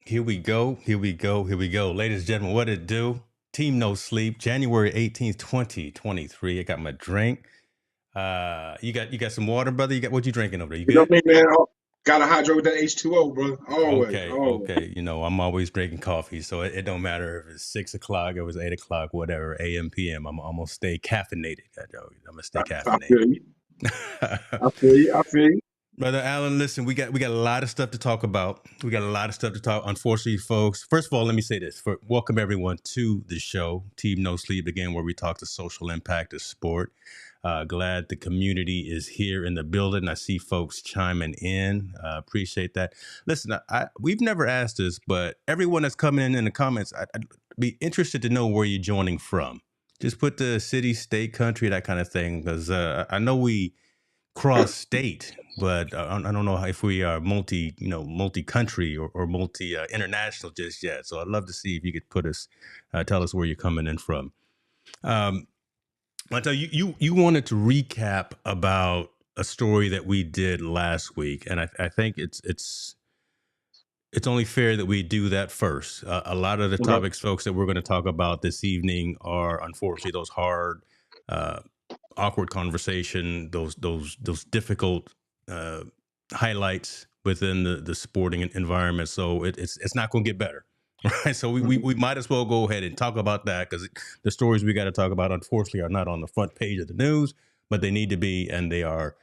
Here we go. Here we go. Here we go. Ladies and gentlemen, what it do? Team No Sleep, January 18th, 2023. I got my drink. You got some water, brother? You got what you drinking over there? You You know good? me, man. Gotta hydrate with that H2O, bro. Always, Okay, always. okay. I'm always drinking coffee, so it don't matter if it's 6 o'clock, if it's 8 o'clock, whatever, AM, PM. I'm gonna stay caffeinated. I'm gonna stay I feel you. caffeinated. I feel you. I feel you. Brother Allen, listen, we got a lot of stuff to talk about. We got a lot of stuff to talk. Unfortunately, folks, first of all, let me say this: welcome everyone to the show, Team No Sleep, again, where we talk the social impact of sport. Glad the community is here in the building. I see folks chiming in. Appreciate that. Listen, we've never asked this, but everyone that's coming in the comments, I'd be interested to know where you're joining from. Just put the city, state, country, that kind of thing, because I know we cross state, but I don't know if we are multi country or multi international just yet. So I'd love to see if you could tell us where you're coming in from. Um, Montel, you wanted to recap about a story that we did last week, and I think it's only fair that we do that first. A lot of the Okay. topics, folks, that we're going to talk about this evening are unfortunately those hard, uh, awkward conversation, those difficult uh, highlights within the sporting environment. So it's not going to get better. Right, so we might as well go ahead and talk about that because the stories we got to talk about, unfortunately, are not on the front page of the news, but they need to be, and they are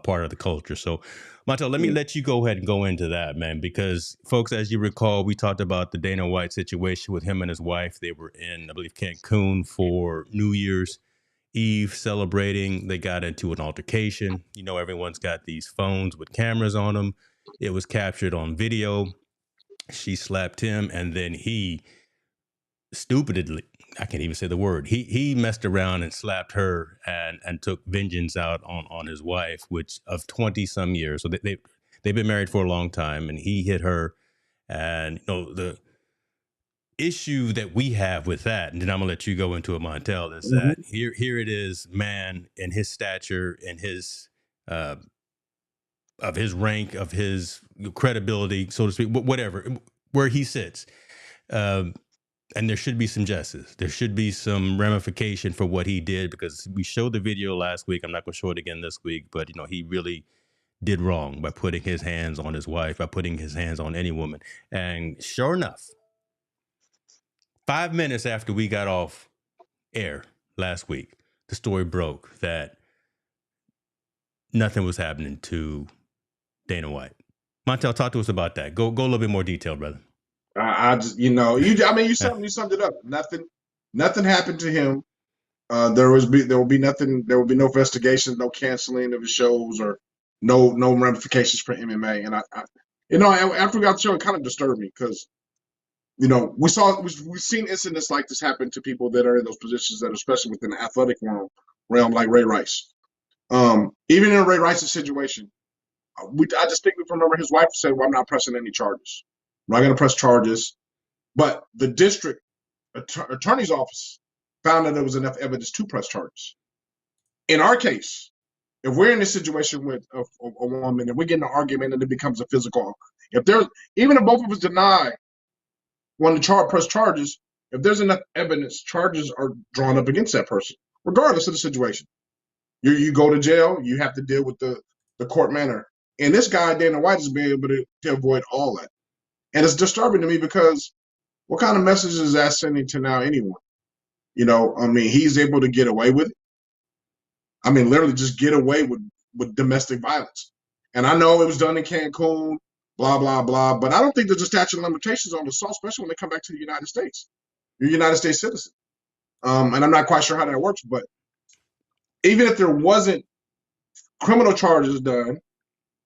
part of the culture. So, Montel, let me let you go ahead and go into that, man, because folks, as you recall, we talked about the Dana White situation with him and his wife. They were in, I believe, Cancun for New Year's Eve celebrating. They got into an altercation. Everyone's got these phones with cameras on them. It was captured on video. She slapped him, and then he stupidly, I can't even say the word, he messed around and slapped her and took vengeance out on his wife, which of 20 some years. So they've been married for a long time, and he hit her. And the issue that we have with that, and then I'm gonna let you go into it, Montel, is that Mhm. here it is, man, in his stature, in his uh, of his rank, of his credibility, so to speak, whatever, where he sits. Um, and there should be some justice. There should be some ramification for what he did, because we showed the video last week. I'm not going to show it again this week, but he really did wrong by putting his hands on his wife, by putting his hands on any woman. And sure enough, 5 minutes after we got off air last week, the story broke that nothing was happening to Dana White. Montel, talk to us about that. Go a little bit more detail, brother. I just, I mean, you summed it up. Nothing happened to him. There will be nothing. There will be no investigation, no canceling of the shows, or no ramifications for MMA. And after we got the show, it kind of disturbed me because we've seen incidents like this happen to people that are in those positions, that are especially within the athletic realm, like Ray Rice. Even in Ray Rice's situation, I distinctly remember his wife said, "Well, I'm not pressing any charges. I'm not going to press charges." But the district attorney's office found that there was enough evidence to press charges. In our case, if we're in a situation with a woman and we get in an argument and it becomes a physical, even if both of us deny one to press charges, if there's enough evidence, charges are drawn up against that person, regardless of the situation. You go to jail, you have to deal with the court manner. And this guy, Dana White, has been able to avoid all that. And it's disturbing to me because what kind of message is that sending to now anyone? I mean, he's able to get away with it. I mean, literally just get away with domestic violence. And I know it was done in Cancun, blah, blah, blah. But I don't think there's a statute of limitations on assault, especially when they come back to the United States. You're a United States citizen. And I'm not quite sure how that works, but even if there wasn't criminal charges done,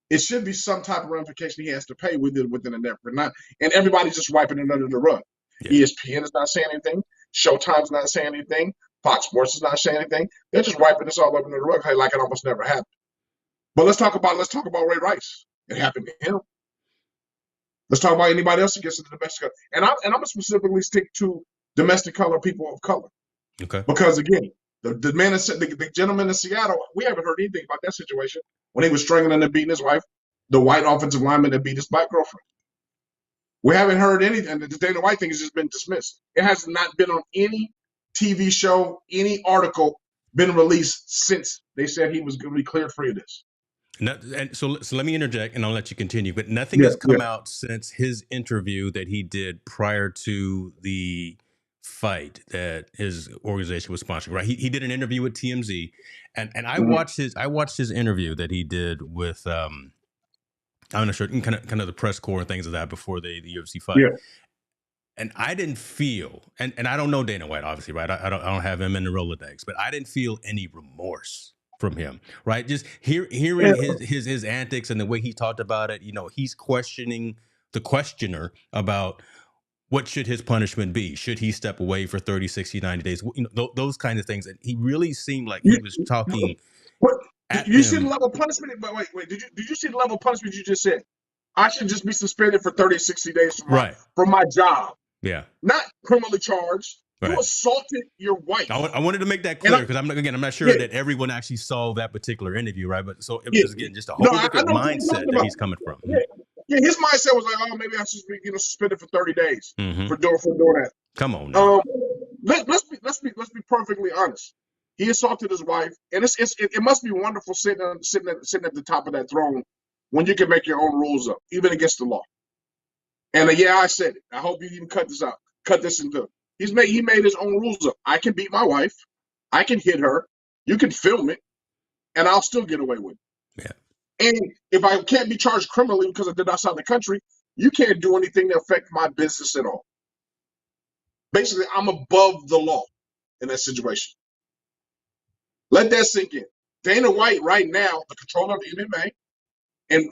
it should be some type of ramification he has to pay within the network. Not, and everybody's just wiping it under the rug. Yeah. ESPN is not saying anything. Showtime's not saying anything. Fox Sports is not saying anything. They're just wiping this all over the rug like it almost never happened. But let's talk about Ray Rice. It happened to him. Let's talk about anybody else who gets into domestic. And I'm gonna specifically stick to domestic color, people of color. Okay. Because again, the gentleman in Seattle, we haven't heard anything about that situation when he was strangling and beating his wife. The white offensive lineman that beat his black girlfriend. We haven't heard anything. The Dana White thing has just been dismissed. It has not been on any TV show, any article been released since they said he was going to be cleared free of this. And so let me interject, and I'll let you continue. But nothing Yeah, has come out since his interview that he did prior to the fight that his organization was sponsoring. Right? He did an interview with TMZ, and I watched his interview that he did with I'm not sure, kind of the press corps and things of that before the UFC fight. Yeah. And I didn't feel, and I don't know Dana White, obviously, right? I don't have him in the Rolodex, but I didn't feel any remorse from him, right? Just hearing his antics and the way he talked about it. He's questioning the questioner about what should his punishment be. Should he step away for 30, 60, 90 days? Those kind of things. And he really seemed like he was talking. Did you see the level of punishment? But wait. Did you see the level of punishment you just said? I should just be suspended for 30, 60 days from my job. Yeah. Not criminally charged. Right. You assaulted your wife. I wanted to make that clear because I'm not sure that everyone actually saw that particular interview, right? But so it was again just a whole different mindset that he's coming from. Yeah, his mindset was like, oh, maybe I should be suspended for 30 days for doing that. Come on now. Let's be perfectly honest. He assaulted his wife, and it must be wonderful sitting at the top of that throne when you can make your own rules up, even against the law. And I said it. I hope you even cut this out. Cut this into. He made his own rules up. I can beat my wife. I can hit her. You can film it, and I'll still get away with it. Yeah. And if I can't be charged criminally because I did outside the country, you can't do anything to affect my business at all. Basically, I'm above the law in that situation. Let that sink in. Dana White right now, the controller of MMA and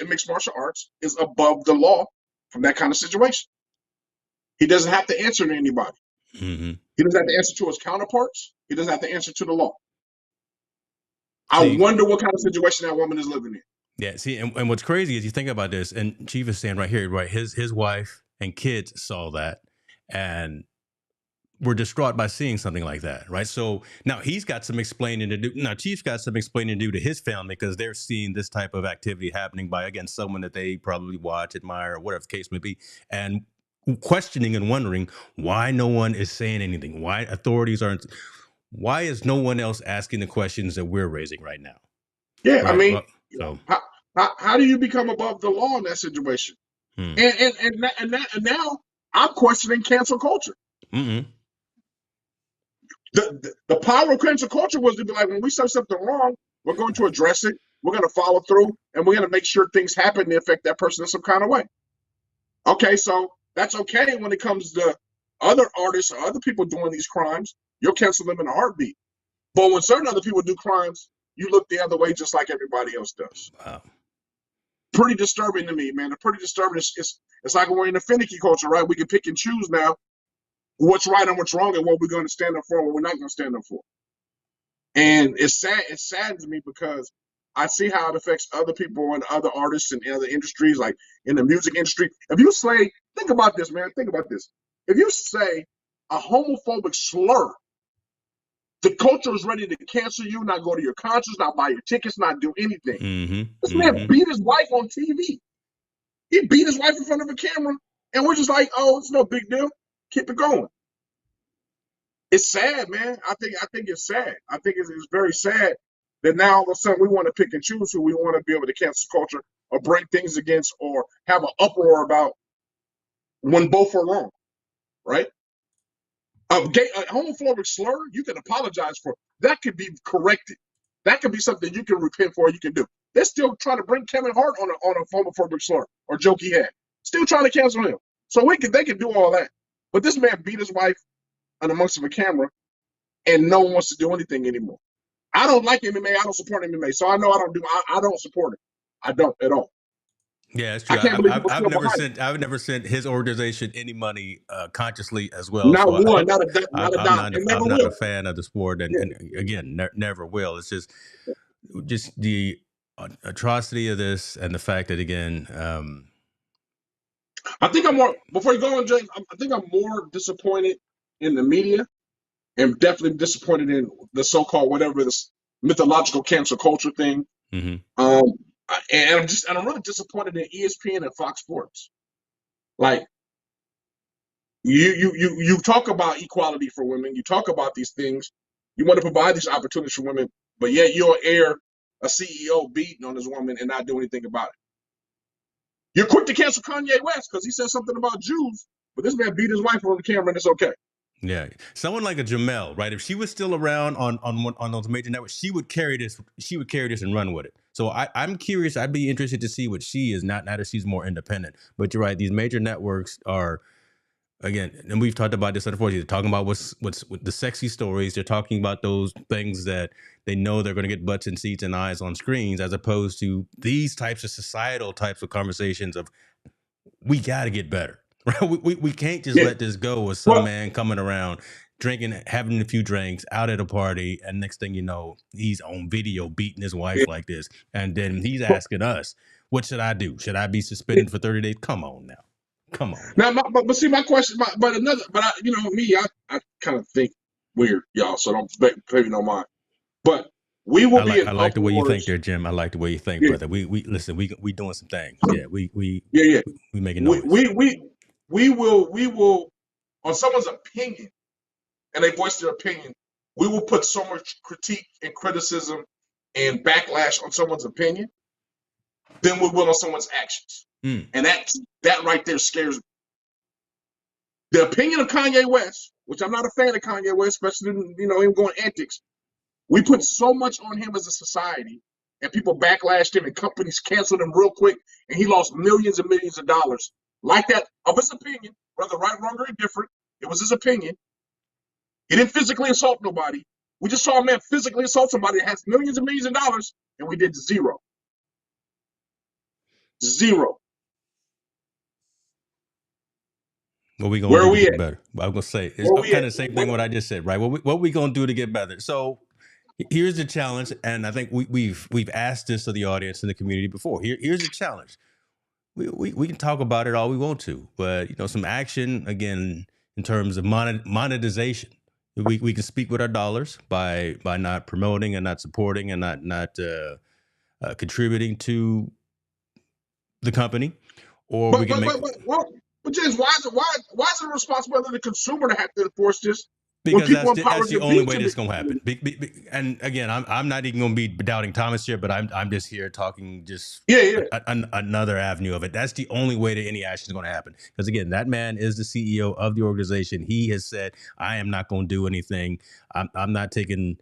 mixed martial arts, is above the law from that kind of situation. He doesn't have to answer to anybody. Mm-hmm. He doesn't have to answer to his counterparts. He doesn't have to answer to the law. I wonder what kind of situation that woman is living in. Yeah, see, and what's crazy is you think about this, and Chief is saying right here, right, his wife and kids saw that and were distraught by seeing something like that, right? So now he's got some explaining to do. Now Chief's got some explaining to do to his family because they're seeing this type of activity happening by, again, someone that they probably watch, admire, or whatever the case may be, and questioning and wondering why no one is saying anything, why authorities aren't, why is no one else asking the questions that we're raising right now? Yeah, right? I mean, how do you become above the law in that situation? And now I'm questioning cancel culture. Mm-hmm. The power of cancel culture was to be like, when we say something wrong, we're going to address it, we're going to follow through, and we're going to make sure things happen to affect that person in some kind of way. Okay, so that's okay when it comes to other artists or other people doing these crimes. You'll cancel them in a heartbeat. But when certain other people do crimes, you look the other way just like everybody else does. Wow. Pretty disturbing to me, man. Pretty disturbing. It's like we're in a finicky culture, right? We can pick and choose now what's right and what's wrong and what we're going to stand up for and what we're not going to stand up for. And it's sad. It saddens me because I see how it affects other people and other artists in other industries, like in the music industry. If you say, think about this, man. Think about this. If you say a homophobic slur, the culture is ready to cancel you, not go to your concerts, not buy your tickets, not do anything. Mm-hmm. This man beat his wife on TV. He beat his wife in front of a camera, and we're just like, oh, it's no big deal. Keep it going. It's sad, man. I think it's sad. I think it's very sad that now all of a sudden we want to pick and choose who we want to be able to cancel culture or bring things against or have an uproar about when both are wrong, right? A homophobic slur, you can apologize for. That could be corrected. That could be something you can repent for. You can do. They're still trying to bring Kevin Hart on a homophobic slur or joke he had. Still trying to cancel him. So they can do all that. But this man beat his wife on amongst a camera, and no one wants to do anything anymore. I don't like MMA. I don't support MMA. So I know I don't support it. I don't at all. Yeah, it's true. I've never sent his organization any money consciously as well. Not so one, not a dime. I'm not a fan of the sport, and again, never will. It's just the atrocity of this, and the fact that again. I think I'm more. Before you go on, James, I think I'm more disappointed in the media, and definitely disappointed in the so-called whatever this mythological cancel culture thing. Mm-hmm. And I'm really disappointed in ESPN and Fox Sports. Like you talk about equality for women, you talk about these things, you want to provide these opportunities for women, but yet you'll air a CEO beating on this woman and not do anything about it. You're quick to cancel Kanye West because he said something about Jews, but this man beat his wife on the camera and it's okay. Yeah, someone like a Jamel, right? If she was still around on those major networks, she would carry this. She would carry this and run with it. So I'm curious. I'd be interested to see what she is. Not that she's more independent, but you're right. These major networks are, again, and we've talked about this unfortunately. They're talking about what's the sexy stories. They're talking about those things that they know they're going to get butts and seats and eyes on screens, as opposed to these types of societal types of conversations of we got to get better. Right? We can't just let this go with some man coming around, drinking, having a few drinks out at a party, and next thing you know, he's on video beating his wife like this. And then he's asking us, what should I do? Should I be suspended for 30 days? Come on now. Come on. Now, but see, my question, I kind of think weird, y'all, so don't maybe no mind. But we will be in I like the way you think there, Jim. I like the way you think, brother. We listen, we doing some things. Yeah, we making noise. We will on someone's opinion, and they voice their opinion, we will put so much critique and criticism and backlash on someone's opinion than we will on someone's actions. And that right there scares me. The opinion of Kanye West, which I'm not a fan of Kanye West, especially him going antics. We put so much on him as a society, and people backlashed him, and companies canceled him real quick, and he lost millions and millions of dollars like that of his opinion, whether right, wrong, or indifferent. It was his opinion. He didn't physically assault nobody. We just saw a man physically assault somebody that has millions and millions of dollars, and we did zero. Zero. What we gonna do to get better? I'm gonna say it's kind of the same thing what I just said, right? What we gonna do to get better? So here's the challenge, and I think we've asked this to the audience and the community before. Here's the challenge. We can talk about it all we want to, but some action again in terms of monetization. We can speak with our dollars by not promoting and not supporting and not contributing to the company, or we can make. But James, why is it the responsibility of the consumer to have to enforce this? Because that's the only way this gonna happen. And again, I'm not even gonna be doubting Thomas here, but I'm just here talking another avenue of it. That's the only way that any action is gonna happen. Because again, that man is the CEO of the organization. He has said, I am not gonna do anything. I'm not taking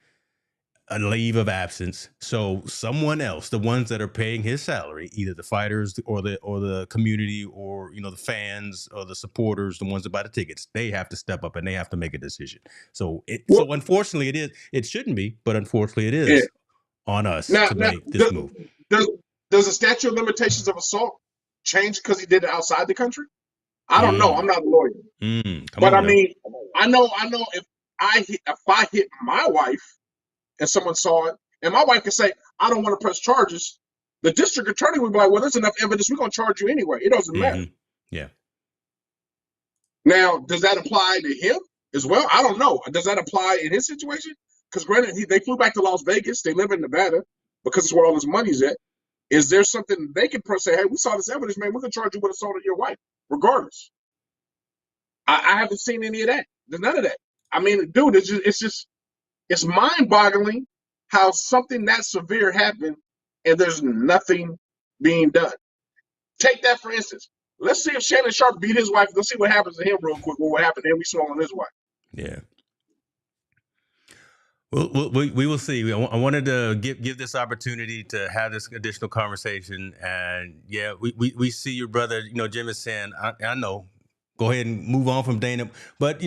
a leave of absence. So someone else, the ones that are paying his salary, either the fighters or the community or the fans or the supporters, the ones that buy the tickets, they have to step up and they have to make a decision. So so unfortunately it shouldn't be, but unfortunately it is on us to make this move. Does the statute of limitations of assault change because he did it outside the country? I don't know. I'm not a lawyer. But I mean, I know if I hit my wife and someone saw it, and my wife can say, I don't want to press charges, the district attorney would be like, well, there's enough evidence, we're going to charge you anyway. It doesn't matter. Yeah. Now, does that apply to him as well? I don't know. Does that apply in his situation? Because granted, they flew back to Las Vegas. They live in Nevada because it's where all his money's at. Is there something they can say, hey, we saw this evidence, man, we're going to charge you with assault on your wife, regardless. I haven't seen any of that. There's none of that. I mean, dude, it's mind-boggling how something that severe happened and there's nothing being done. Take that for instance. Let's see if Shannon Sharpe beat his wife. Let's see what happens to him real quick. What happened to him? We saw on his wife. Yeah. Well, we will see. I wanted to give this opportunity to have this additional conversation, and yeah, we see your brother. Jim is saying, I know, go ahead and move on from Dana, but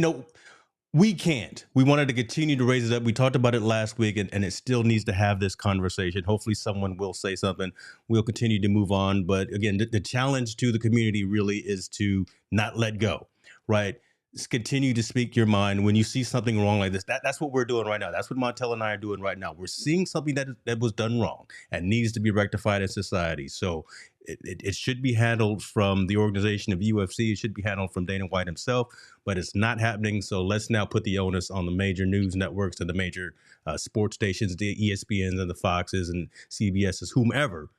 we can't. We wanted to continue to raise it up. We talked about it last week, and it still needs to have this conversation. Hopefully someone will say something. We'll continue to move on. But again, the challenge to the community really is to not let go, right? Just continue to speak your mind. When you see something wrong like this, that's what we're doing right now. That's what Montel and I are doing right now. We're seeing something that was done wrong and needs to be rectified in society. So it should be handled from the organization of UFC. It should be handled from Dana White himself, but it's not happening. So let's now put the onus on the major news networks and the major sports stations, the ESPNs and the Foxes and CBSs, whomever,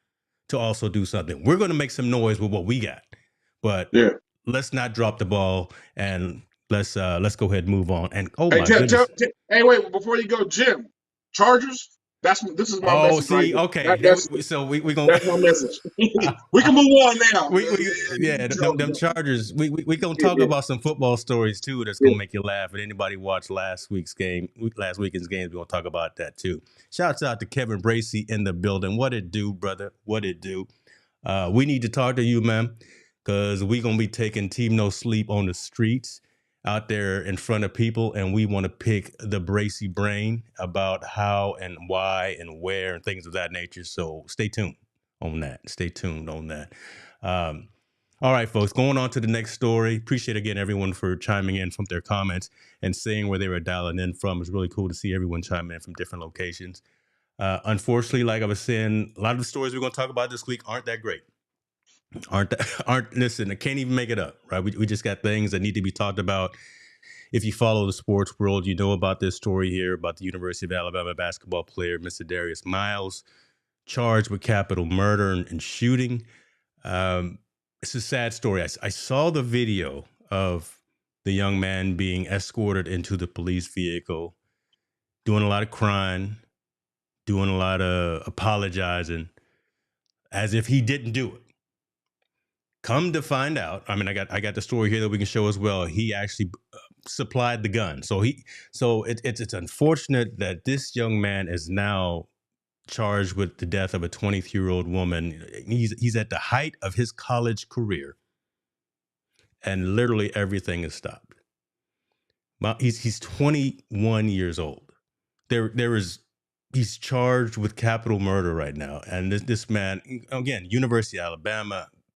to also do something. We're going to make some noise with what we got, but let's not drop the ball and let's go ahead and move on. And oh Hey, my goodness. hey, wait, before you go, Jim, Chargers. This is my Oh, message right see, here. okay. So we gonna That's my message. We can move on now. yeah, them Chargers. We gonna talk about some football stories too. That's gonna make you laugh. And anybody watched last weekend's games, we gonna talk about that too. Shouts out to Kevin Bracey in the building. What it do, brother? What it do? We need to talk to you, man, because we gonna be taking Team No Sleep on the streets out there in front of people, and we want to pick the Bracey brain about how and why and where and things of that nature. So stay tuned on that. Stay tuned on that. All right, folks, going on to the next story. Appreciate again everyone for chiming in from their comments and saying where they were dialing in from. It's really cool to see everyone chime in from different locations. Unfortunately, like I was saying, a lot of the stories we're going to talk about this week aren't that great. Listen, I can't even make it up, right? We just got things that need to be talked about. If you follow the sports world, you know about this story here about the University of Alabama basketball player, Mr. Darius Miles, charged with capital murder and shooting. It's a sad story. I saw the video of the young man being escorted into the police vehicle, doing a lot of crying, doing a lot of apologizing, as if he didn't do it. Come to find out, I mean, I got the story here that we can show as well. He actually supplied the gun, so it's unfortunate that this young man is now charged with the death of a 23-year-old woman. He's at the height of his college career, and literally everything is stopped. He's 21 years old. He's charged with capital murder right now, and this man, again, University of Alabama